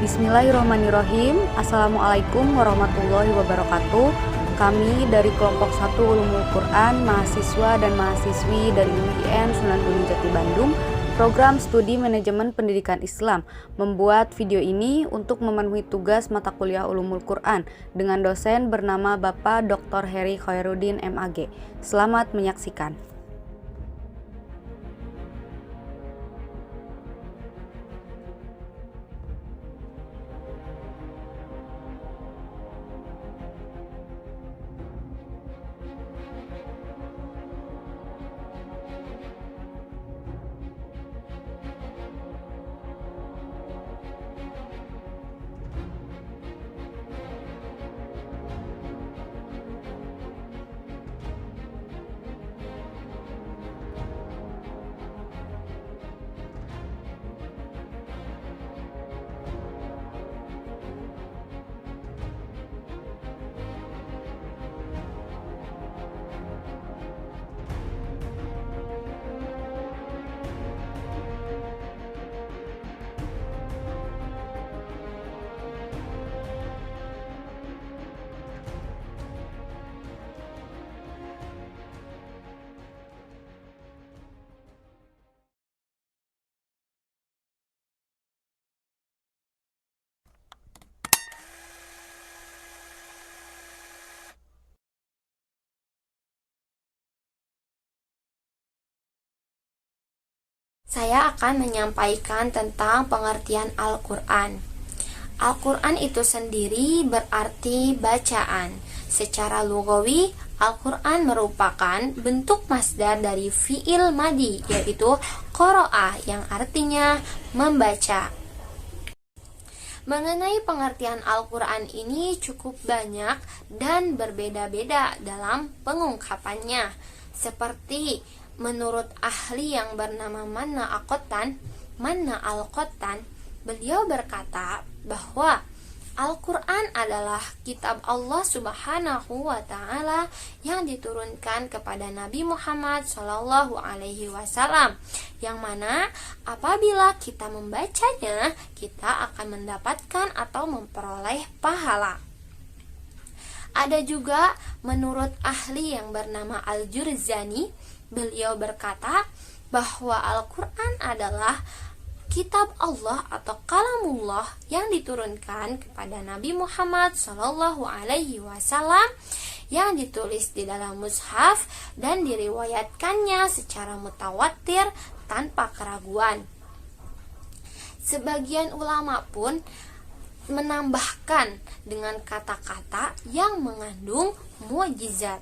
Bismillahirrahmanirrahim. Assalamualaikum warahmatullahi wabarakatuh. Kami dari kelompok 1 Ulumul Quran, mahasiswa dan mahasiswi dari UIN Sunan Gunung Jati Bandung, program studi manajemen pendidikan Islam, membuat video ini untuk memenuhi tugas mata kuliah Ulumul Quran dengan dosen bernama Bapak Dr. Heri Khairuddin MAG. Selamat menyaksikan. Saya akan menyampaikan tentang pengertian Al-Quran. Al-Quran itu sendiri berarti bacaan. Secara lugawi, Al-Quran merupakan bentuk masdar dari fi'il madi, yaitu qoro'ah, yang artinya membaca. Mengenai pengertian Al-Quran ini cukup banyak dan berbeda-beda dalam pengungkapannya. Seperti menurut ahli yang bernama Manna Al-Qottan, beliau berkata bahwa Al-Quran adalah kitab Allah Subhanahu wa Ta'ala yang diturunkan kepada Nabi Muhammad Shallallahu Alaihi Wasallam, yang mana apabila kita membacanya, kita akan mendapatkan atau memperoleh pahala. Ada juga menurut ahli yang bernama Al-Jurzani, beliau berkata bahwa Al-Quran adalah kitab Allah atau kalamullah yang diturunkan kepada Nabi Muhammad Shallallahu Alaihi Wasallam, yang ditulis di dalam mushaf dan diriwayatkannya secara mutawatir tanpa keraguan. Sebagian ulama pun menambahkan dengan kata-kata yang mengandung mukjizat.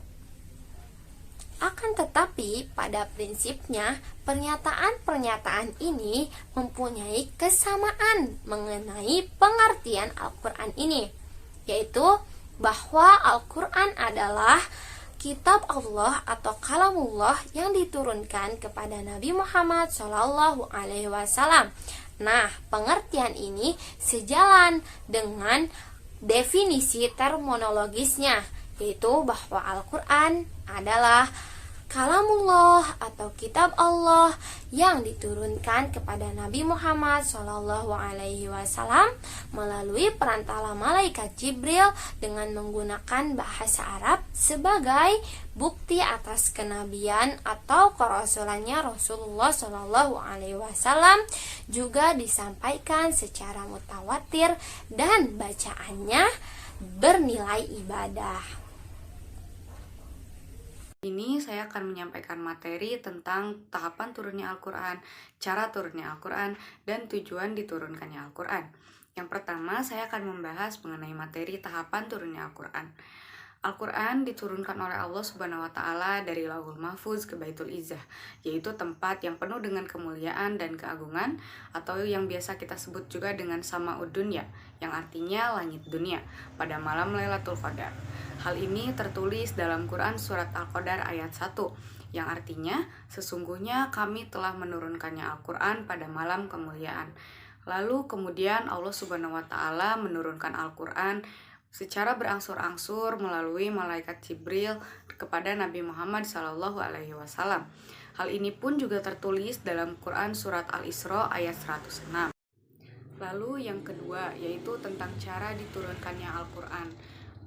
Akan tetapi, pada prinsipnya, pernyataan-pernyataan ini mempunyai kesamaan mengenai pengertian Al-Quran ini, yaitu bahwa Al-Quran adalah kitab Allah atau kalamullah yang diturunkan kepada Nabi Muhammad Shallallahu Alaihi Wasallam. Nah, pengertian ini sejalan dengan definisi terminologisnya, yaitu bahwa Al-Quran adalah kalamullah atau kitab Allah yang diturunkan kepada Nabi Muhammad Shallallahu Alaihi Wasallam melalui perantara malaikat Jibril dengan menggunakan bahasa Arab sebagai bukti atas kenabian atau kerasulannya Rasulullah Shallallahu Alaihi Wasallam, juga disampaikan secara mutawatir dan bacaannya bernilai ibadah. Ini saya akan menyampaikan materi tentang tahapan turunnya Al-Quran, cara turunnya Al-Quran, dan tujuan diturunkannya Al-Quran. Yang pertama, saya akan membahas mengenai materi tahapan turunnya Al-Quran. Al-Quran diturunkan oleh Allah Subhanahu wa Ta'ala dari Lauhul Mahfuz ke Baitul Izzah, yaitu tempat yang penuh dengan kemuliaan dan keagungan, atau yang biasa kita sebut juga dengan Sama'ud Dunya, yang artinya langit dunia, pada malam Lailatul Qadar. Hal ini tertulis dalam Quran surat Al-Qadar ayat 1, yang artinya sesungguhnya kami telah menurunkannya Al-Quran pada malam kemuliaan. Lalu kemudian Allah Subhanahu wa Ta'ala menurunkan Al-Quran secara berangsur-angsur melalui malaikat Jibril kepada Nabi Muhammad Shallallahu Alaihi Wasallam. Hal ini pun juga tertulis dalam Quran surat Al-Isra ayat 106. Lalu yang kedua yaitu tentang cara diturunkannya Al-Quran.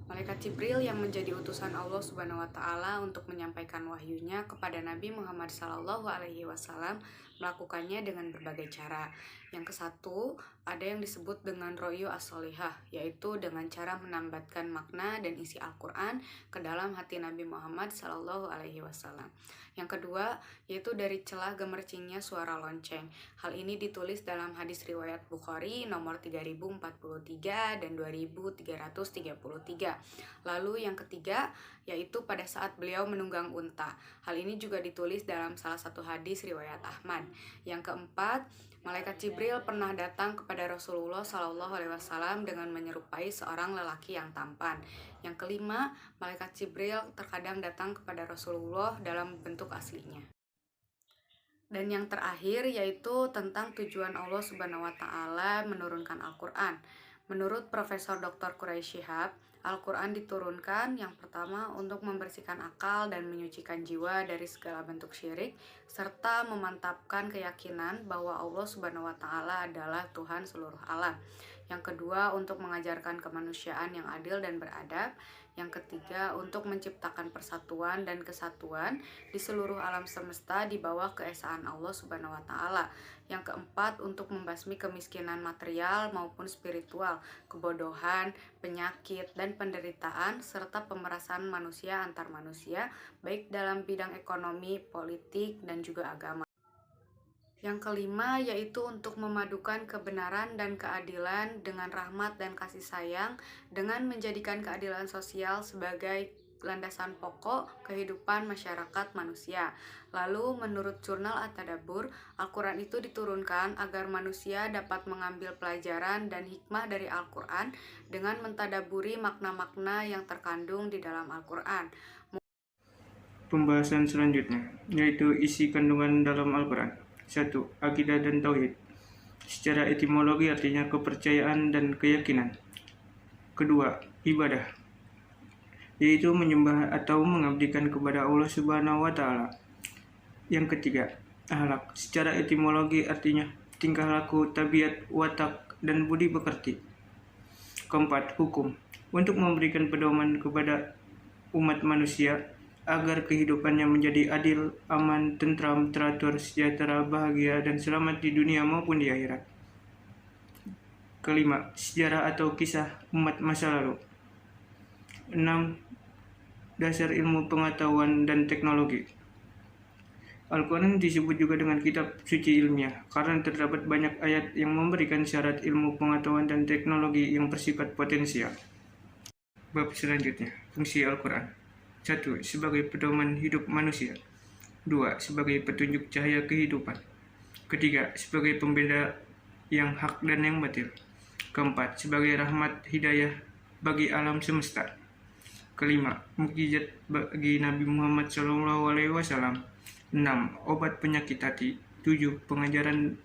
Malaikat Jibril yang menjadi utusan Allah Subhanahu wa Ta'ala untuk menyampaikan wahyunya kepada Nabi Muhammad SAW melakukannya dengan berbagai cara. Yang kesatu, ada yang disebut dengan ro'yu as-solihah, yaitu dengan cara menambatkan makna dan isi Al-Quran ke dalam hati Nabi Muhammad SAW. Yang kedua, yaitu dari celah gemercingnya suara lonceng. Hal ini ditulis dalam hadis riwayat Bukhari nomor 3043 dan 2333. Lalu yang ketiga, yaitu pada saat beliau menunggang unta. Hal ini juga ditulis dalam salah satu hadis riwayat Ahmad. Yang keempat, Malaikat Jibril pernah datang kepada Rasulullah SAW dengan menyerupai seorang lelaki yang tampan. Yang kelima, Malaikat Jibril terkadang datang kepada Rasulullah dalam bentuk aslinya. Dan yang terakhir yaitu tentang tujuan Allah Subhanahu wa Ta'ala menurunkan Al-Quran. Menurut Profesor Dr. Quraisy Shihab, Al-Quran diturunkan yang pertama untuk membersihkan akal dan menyucikan jiwa dari segala bentuk syirik, serta memantapkan keyakinan bahwa Allah Subhanahu wa Ta'ala adalah Tuhan seluruh alam. Yang kedua, untuk mengajarkan kemanusiaan yang adil dan beradab. Yang ketiga, untuk menciptakan persatuan dan kesatuan di seluruh alam semesta di bawah keesaan Allah Subhanahu wa Ta'ala. Yang keempat, untuk membasmi kemiskinan material maupun spiritual, kebodohan, penyakit, dan penderitaan, serta pemerasan manusia antar manusia, baik dalam bidang ekonomi, politik, dan juga agama. Yang kelima yaitu untuk memadukan kebenaran dan keadilan dengan rahmat dan kasih sayang, dengan menjadikan keadilan sosial sebagai landasan pokok kehidupan masyarakat manusia. Lalu menurut jurnal At-Tadabbur, Al-Quran itu diturunkan agar manusia dapat mengambil pelajaran dan hikmah dari Al-Quran dengan mentadaburi makna-makna yang terkandung di dalam Al-Quran. Pembahasan selanjutnya yaitu isi kandungan dalam Al-Quran. 1. Akidah dan Tauhid. Secara etimologi artinya kepercayaan dan keyakinan. Kedua, ibadah, yaitu menyembah atau mengabdikan kepada Allah Subhanahu wa Ta'ala. Yang ketiga, akhlak. Secara etimologi artinya tingkah laku, tabiat, watak, dan budi pekerti. Keempat, hukum. Untuk memberikan pedoman kepada umat manusia agar kehidupannya menjadi adil, aman, tentram, teratur, sejahtera, bahagia, dan selamat di dunia maupun di akhirat. Kelima, sejarah atau kisah umat masa lalu. 6. Dasar ilmu pengetahuan dan teknologi. Al-Quran disebut juga dengan kitab suci ilmiah karena terdapat banyak ayat yang memberikan syarat ilmu pengetahuan dan teknologi yang bersifat potensial. Bab selanjutnya, fungsi Al-Quran. 1. Sebagai pedoman hidup manusia. 2. Sebagai petunjuk cahaya kehidupan. Ketiga, sebagai pembeda yang hak dan yang batil. Keempat, sebagai rahmat hidayah bagi alam semesta. Kelima, mukjizat bagi Nabi Muhammad SAW. 6. Obat penyakit hati. 7. Pengajaran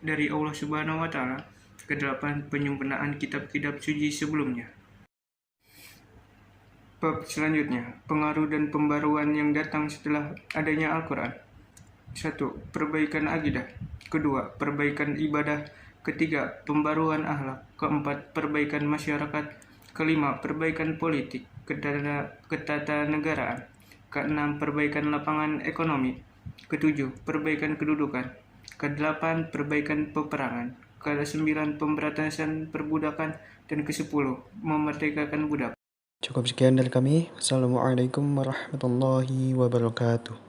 dari Allah Subhanahu wa Ta'ala. Kedelapan, penyempurnaan kitab-kitab suci sebelumnya. Bab selanjutnya, pengaruh dan pembaruan yang datang setelah adanya Al-Quran. 1. Perbaikan akidah. Kedua, perbaikan ibadah. Ketiga, pembaruan akhlak. Keempat, perbaikan masyarakat. Kelima, perbaikan politik, ketatanegaraan. Keenam, perbaikan lapangan ekonomi. Ketujuh, perbaikan kedudukan. Kedelapan, perbaikan peperangan. Kesembilan, pemberantasan perbudakan. Dan kesepuluh, memerdekakan budak. Cukup sekian dari kami. Assalamualaikum warahmatullahi wabarakatuh.